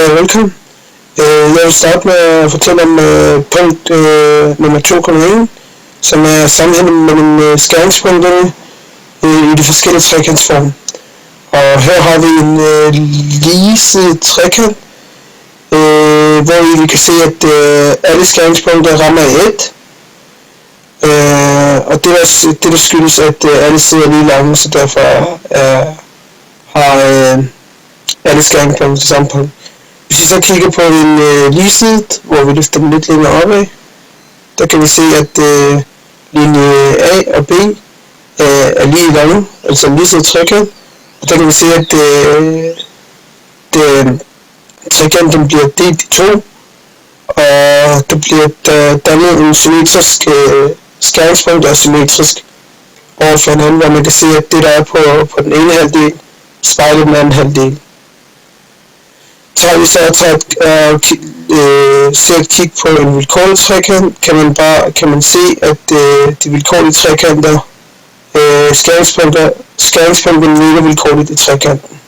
velkommen. Jeg vil starte med at fortælle om punkt nummer 2,1, som er sammenhængen mellem skæringspunkterne i de forskellige trekantsformer. Og her har vi en ligesidet trekant, hvor vi kan se, at alle skæringspunkter rammer 1. Og det skyldes, at alle sider lige lange, så derfor har alle skæringspunkter til samme punkt. Hvis vi så kigger på en ligesidet, hvor vi løfter den lidt længere opad, der kan vi se, at linje A og B er lige lange, altså en ligesidet trekant. Og der kan vi se, at trekanten bliver delt i to, og der bliver dannet en symmetrisk skæringspunkt, der er symmetrisk over for hinanden, hvor man kan se, at det der er på den ene halvdel spejler den anden halvdel. Tager vi så ser et kig på en vilkårlig trekant, kan man se, at de vilkårlige trekanter skæringspunkterne ligger vilkårligt i trekanten.